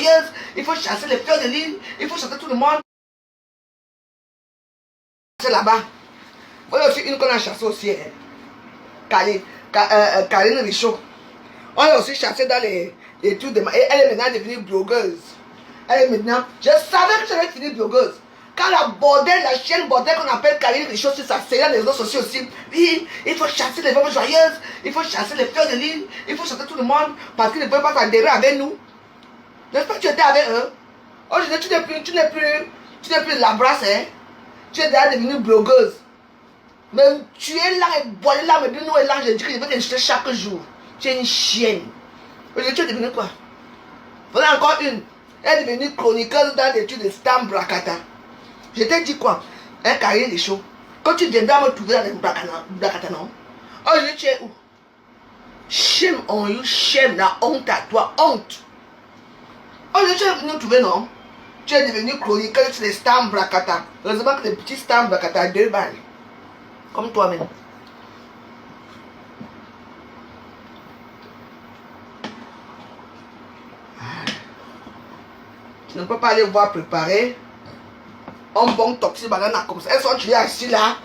joyeuse. Il faut chasser les fleurs de l'île. Il faut chasser tout le monde. C'est là-bas. Il y a aussi une qu'on a chassée aussi. Karine Richaud. On l'a aussi chassée dans les trucs de... Et elle est maintenant devenue blogueuse. Elle est maintenant... Je savais que j'allais finir blogueuse. Quand la chienne bordel qu'on appelle Karine Richaud sur sa série des réseaux sociaux aussi. Oui, il faut chasser les femmes joyeuses. Il faut chasser les fleurs de l'île. Il faut chasser tout le monde. Parce qu'ils ne peuvent pas s'adhérer avec nous. N'est-ce pas que tu étais avec eux? Aujourd'hui, tu n'es plus la brasse, hein? Tu es déjà devenue blogueuse. Même tu es là et boire là, mais nous est là, je dis que je vais t'insulter chaque jour. Tu es une chienne. Aujourd'hui, tu es devenue quoi? Voilà encore une. Elle est devenue chroniqueuse dans l'étude de Stam Brakata. Je t'ai dit quoi? Un carré des shows. Quand tu viendras me trouver dans les Brakata, non? Aujourd'hui, tu es où? Shame on you, shame, la honte à toi, honte. Aujourd'hui, tu es venu me trouver, non? Tu es devenu chroniqueuse sur les Stam Brakata. Heureusement que les petits Stam Brakata à 2 balles. Comme toi-même. Tu ne peux pas aller voir préparer un bon toxique banana comme ça. Elles sont tuées assis là.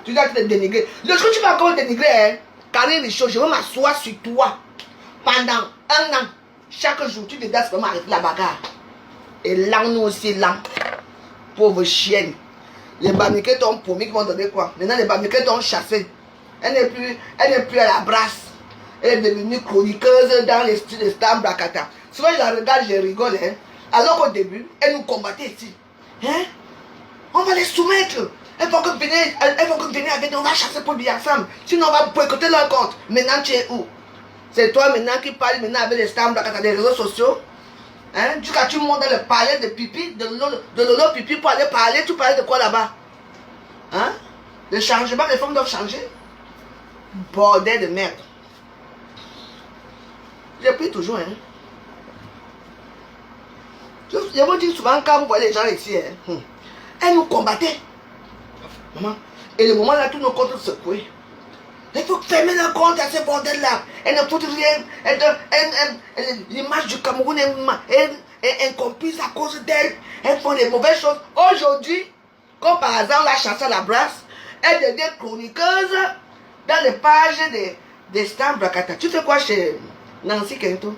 Tu dois te dénigrer. Le truc que tu vas encore dénigrer, hein, Karine Richaud, je vais m'asseoir sur toi pendant 1 an. Chaque jour, tu te dis comment arrêter la bagarre. Et là, nous aussi, là. Pauvre chienne. Les bamiquets t'ont promis qu'ils vont donner quoi? Maintenant, les bamiquets t'ont chassé. Elle n'est plus à la brasse. Elle est devenue chroniqueuse dans les styles de Stam Brakata. Souvent, je la regarde, je rigole. Hein? Alors qu'au début, elle nous combattait ici. Hein? On va les soumettre. Elles vont que venir avec nous. On va chasser pour bien ensemble. Sinon, on va boycotter leur compte. Maintenant, tu es où? C'est toi maintenant qui parles maintenant avec les Stam Brakata des réseaux sociaux. Hein? Tu montes dans le palais de pipi, de Lolo pipi pour aller parler. Tu parlais de quoi là-bas? Hein? Le changement, les femmes doivent changer. Bordel de merde. Je prie toujours, hein. Je vous dis souvent quand vous voyez les gens ici, hein, elles nous combattaient. Maman. Et le moment là, tous nos comptes se secouaient. Il faut fermer le compte à ce bordel-là. Elles ne foutent rien. L'image du Cameroun est incomprise à cause d'elles. Elles font les mauvaises choses. Aujourd'hui, comme par hasard, la chasse à la brasse, elle devient chroniqueuse dans les pages des Stam Brakata. Tu fais quoi chez Nancy Kento?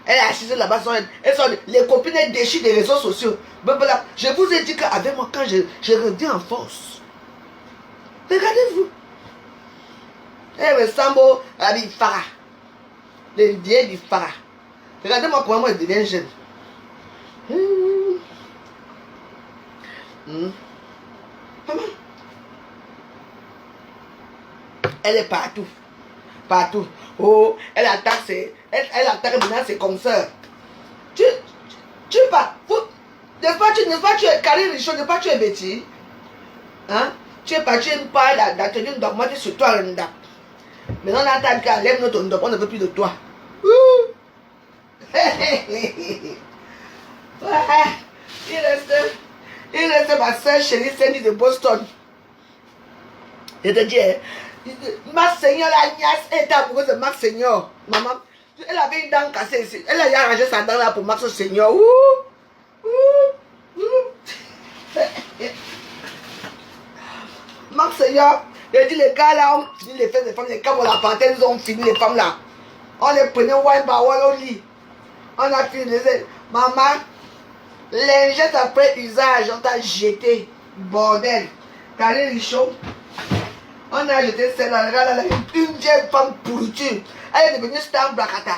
Elle est assise là-bas, elles sont les copines déchirent des réseaux sociaux. Je vous ai dit qu'avec moi, quand je reviens en force, regardez-vous. Elle ressemble à Bifara. Les vieilles Bifara. Regardez-moi comment moi je deviens jeune. Maman. Elle est partout. Partout. Oh, elle attaque maintenant ses consoeurs. Tu pas. N'est-ce pas tu es Karine Richaud, n'est-ce pas tu es Betty? Hein? Tu es parti une part d'atelier dogmatique sur toi, Renda. Maintenant, on attend qu'elle lève notre ndop, on ne veut plus de toi. Il reste ma soeur chérie Cindy de Boston. Je te dis, ma seigneur, la nièce est amoureuse de Max Seigneur. Maman, elle avait une dent cassée ici. Elle a arrangé sa dent là pour Max Seigneur. Max Seigneur, je dis les gars là, on finit les fesses des femmes, les gars, la panthère, ils ont fini les femmes là. On les prenait wine by wine au lit. On a fini les... Maman, lingette après usage, on t'a jeté. Bordel. Karine Richaud. On a jeté celle-là, une vieille femme pourriture. Elle est devenue Stam Brakata.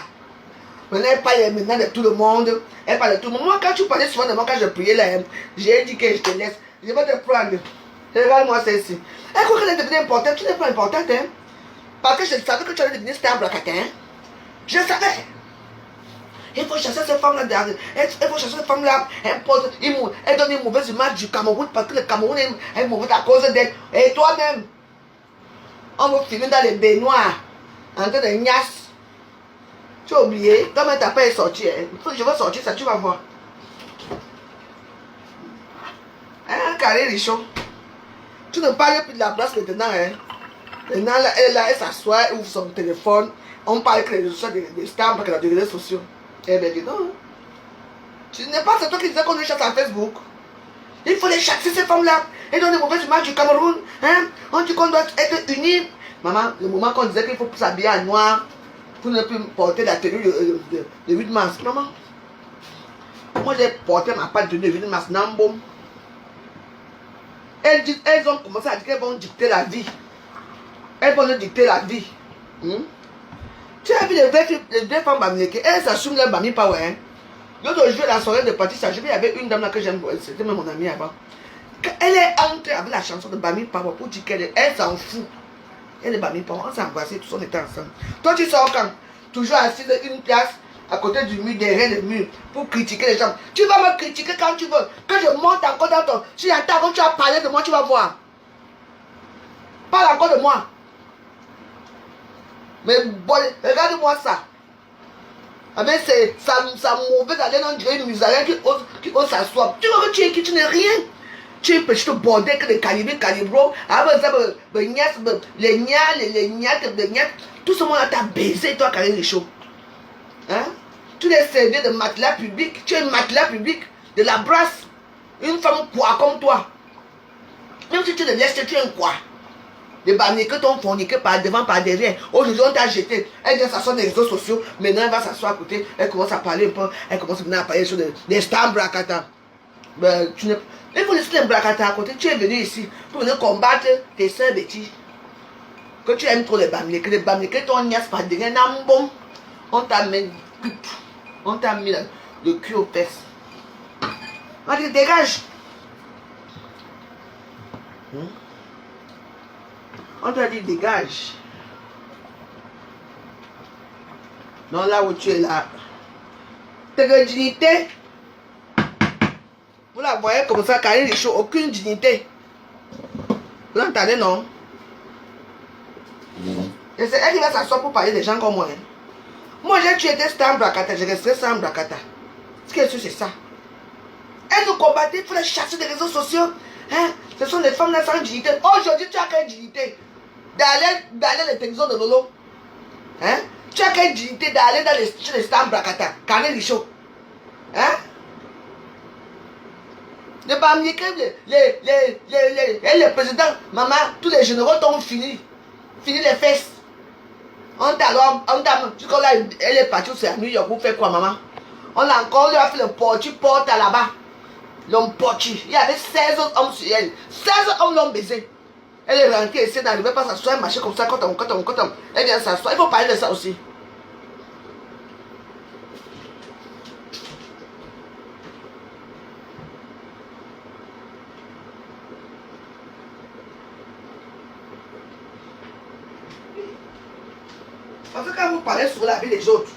Maintenant, elle parle maintenant de tout le monde. Elle parle de tout le monde. Moi, quand tu parlais souvent de moi, quand je priais là, j'ai dit que je te laisse. Je vais te prendre. Regarde-moi celle-ci. Elle croit qu'elle est devenue importante. Tu n'es pas importante, hein. Parce que je savais que tu allais devenir Stam Brakata, hein. Je savais. Il faut chasser cette femme-là. Il faut chasser cette femme-là. Elle donne une mauvaise image du Cameroun parce que le Cameroun est mauvais à cause d'elle. Et toi-même. On va filmer dans les baignoires. En train de gnasse. Tu as oublié. Toi-même, tu n'as pas sorti. Hein. Je vais sortir ça, tu vas voir. Hein, Karine Richaud. Tu ne parles plus de la place maintenant. Hein. Maintenant, elle s'assoit, elle ouvre son téléphone. On parle que les réseaux sociaux des Stam Brakata des réseaux sociaux. Eh bien, dis donc. Ce n'est pas c'est toi qui disais qu'on les chasse à Facebook. Il faut les chasser, ces femmes-là. Elles donnent des mauvaises images du Cameroun. Hein? On dit qu'on doit être unis. Maman, le moment qu'on disait qu'il faut s'habiller en noir pour ne plus porter la tenue de 8 mars. Maman, moi j'ai porté ma patte de 8 mars. Namboum. Elles ont commencé à dire qu'elles vont dicter la vie. Elles vont nous dicter la vie. Tu as vu les deux femmes bamileke, elles s'assument leur bami power. Hein? L'autre jour, la soirée de partie, il y avait une dame là que j'aime, c'était même mon amie avant. Elle est entrée avec la chanson de Bami Power pour dire qu'elle s'en fout. Elle est Bami Power, on s'est embrassé, tous on était ensemble. Toi, tu sors quand? Toujours assise une place à côté du mur, derrière le mur, pour critiquer les gens. Tu vas me critiquer quand tu veux. Que je monte encore dans ton. Si j'entends quand tu as parlé de moi, tu vas voir. Parle encore de moi. Mais bon, regarde-moi ça. Avec sa mauvaise haleine, on dirait une musalienne qui ose s'asseoir. Tu vois que tu es qui? Tu n'es rien. Tu es un petit bordel que les calibros, les niates, tout ce monde-là t'a baisé, toi, Karine Richaud. Hein? Tu l'es servi de matelas public. Tu es un matelas public, de la brasse. Une femme quoi comme toi. Même si tu le laisses, tu es un quoi. Les banniers que t'ont forniqué par devant, par derrière. Aujourd'hui, on t'a jeté. Elle vient s'asseoir dans les réseaux sociaux. Maintenant, elle va s'asseoir à côté. Elle commence à parler un peu. Elle commence à parler sur des stars bracata. Ben, il faut laisser les bracata à côté. Tu es venu ici pour venir combattre tes soeurs bêtises. Que tu aimes trop les banniers. Que les banniers que ton niasse par derrière. Nambom. On t'a mis le cul aux fesses. On dit, dégage. On t'a dit dégage. Non, là où tu es là. Ta dignité. Vous la voyez comme ça, Karine Richaud, aucune dignité. Vous l'entendez, non? Et c'est elle qui va s'asseoir pour parler des gens comme moi. Hein. Moi, j'ai tué des stars bracata, je resterai sans bracata. Ce qui est sûr, c'est ça. Elle nous combattait, il faut les chasser des réseaux sociaux. Hein? Ce sont des femmes là sans dignité. Aujourd'hui, tu as quelle dignité? D'aller les télévisions de Lolo. Hein? Tu as quelle dignité d'aller chez les stars bracata? Karine Richaud. Hein? Ne pas me dire que les présidents, maman, tous les généraux t'ont fini. Fini les fesses. Tu vois là, elle est partie à New York pour faire quoi, maman? On a encore lui a fait le portu porte à là-bas. L'homme portu. Il y avait 16 autres hommes sur elle. 16 hommes l'ont baisé. Elle est rentrée, elle essaie d'arriver pas s'asseoir, marcher comme ça, quand on. Elle vient s'asseoir. Il faut parler de ça aussi. Parce que quand vous parlez sur la vie des autres,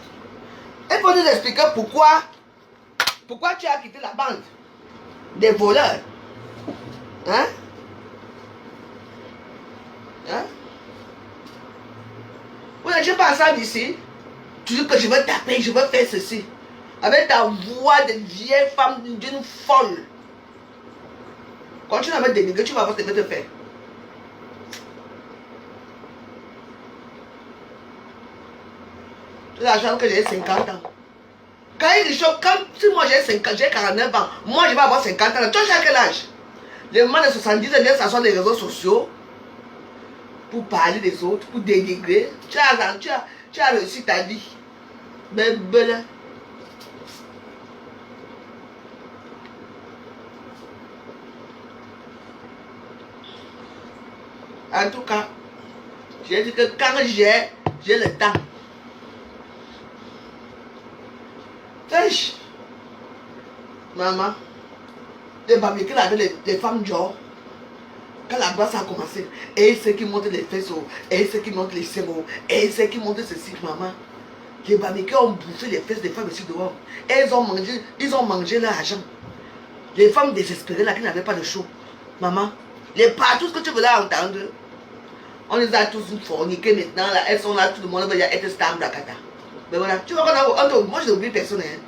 il faut nous expliquer pourquoi tu as quitté la bande des voleurs. Hein? Hein? Vous n'êtes pas ensemble ici. Tu dis que je veux taper, je veux faire ceci. Avec ta voix de vieille femme d'une folle. Continue à me dénigrer, tu vas voir ce que je vais te faire. L'argent que j'ai 50 ans. Quand il dit si moi j'ai 50, j'ai 49 ans, moi je vais avoir 50 ans. Toi, tu as quel âge? Les gens de 70 ans viennent s'asseoir sur les réseaux sociaux pour parler des autres, pour dénigrer. Tu as réussi ta vie. Mais belle. En tout cas, j'ai dit que quand j'ai le temps. Maman, les barbecue avec les femmes genre, quand la brasse a commencé, et ceux qui montent les fesses, et ceux qui montent les seins, et ceux qui montent ceci, maman. Les barbecue ont bouffé les fesses des femmes ici dehors. Et ils ont mangé leur argent. Les femmes désespérées là qui n'avaient pas de chaud. Maman, tout ce que tu veux là entendre, on les a tous forniqués maintenant, là, elles sont là, tout le monde va être star bracata. Mais voilà, tu vois moi je n'oublie personne. Hein.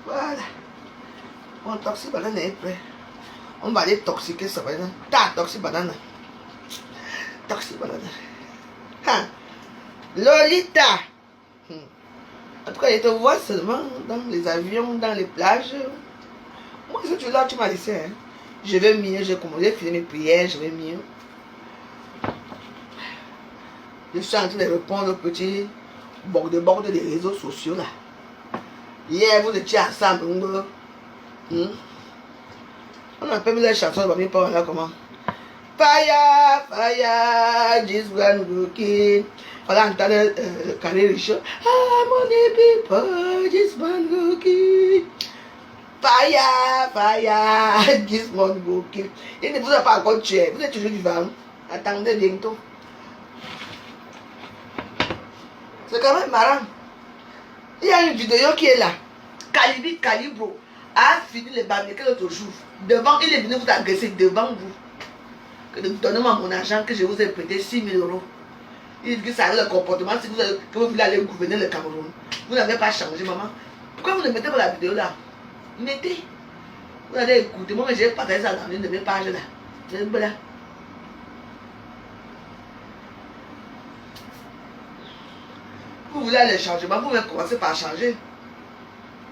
Voilà. Mon toxic banane est prêt. On va aller toxiquer ça. Ta toxic banane. Toxic banane. Ha. Lolita. En tout cas, je te vois seulement dans les avions, dans les plages. Moi, ce que tu là, tu m'as laissé. Hein. Je vais mieux, j'ai commencé à finir mes prières, je vais mieux. Je suis en train de répondre aux petits bord des réseaux sociaux là. Hier, vous étiez ensemble. On appelle les chansons de Bami Power là comment? Fire, fire, this one cooking. Voilà, entendre Carré Richard. Ah, mon people, this one cooking. Fire, fire, this one cooking. Il ne vous a pas encore tué, vous êtes toujours vivant. Attendez bientôt. C'est quand même marrant. Il y a une vidéo qui est là. Calibro a fini les barbecue l'autre jour. Devant, il est venu vous agresser devant vous. Donnez-moi mon argent que je vous ai prêté 6 000 €. Il dit que ça a le comportement si que vous voulez aller gouverner le Cameroun. Vous n'avez pas changé, maman. Pourquoi vous ne mettez pas la vidéo là? Mettez. Vous allez écouter. Moi, j'ai partagé ça dans une de mes pages là. C'est là. Vous voulez aller changement, vous même commencer par changer.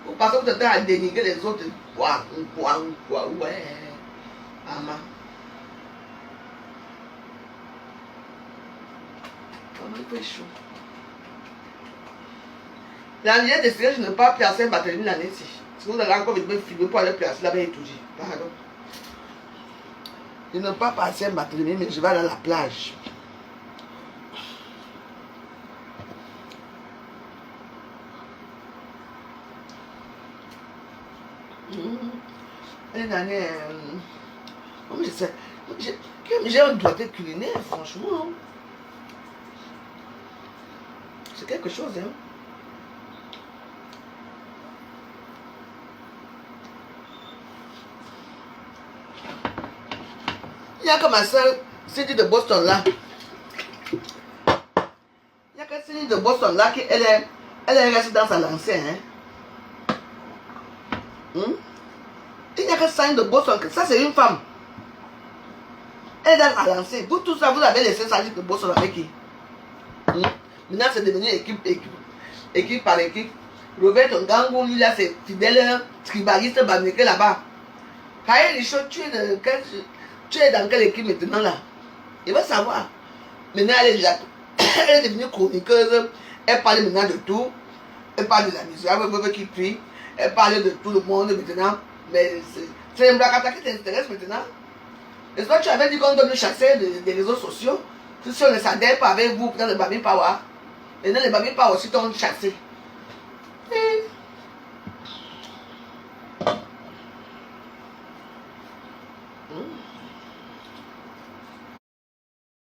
Vous passez votre temps à dénigrer les autres. Quoi, ouais. Maman. Maman, il fait chaud. L'année de ce je ne pas placer Barthélemy l'année-ci. Si vous allez encore me filmer pour aller placer là-bas et tout dit. Pardon. Je ne pas passer Barthélemy, mais je vais aller à la plage. L'année dernière, je sais, j'ai un doigté culinaire, franchement. C'est quelque chose, hein. Il y a que ma soeur, Cindy de Boston là. Il y a que Cindy de Boston là qui elle est restée dans sa lancée, hein. Il n'y a que Cindy de Boston, ça c'est une femme. Elle est dans sa lancée. Vous tous ça, vous avez laissé Cindy de Boston avec qui? Maintenant c'est devenu équipe par équipe. Robert Ngangou, lui là c'est fidèle tribaliste bamèque là-bas. Kaye Richaud, tu es dans quelle équipe maintenant là? Il va savoir. Maintenant elle est devenue chroniqueuse. Elle parle maintenant de tout. Elle parle de la misère, qui prie. Elle parle de tout le monde maintenant. Mais c'est un Mbakata qui t'intéresse maintenant. Est-ce que tu avais dit qu'on doit nous chasser des réseaux sociaux? Si on ne s'adhère pas avec vous dans le Bami Power. Maintenant les Bami Power aussi t'ont chassé.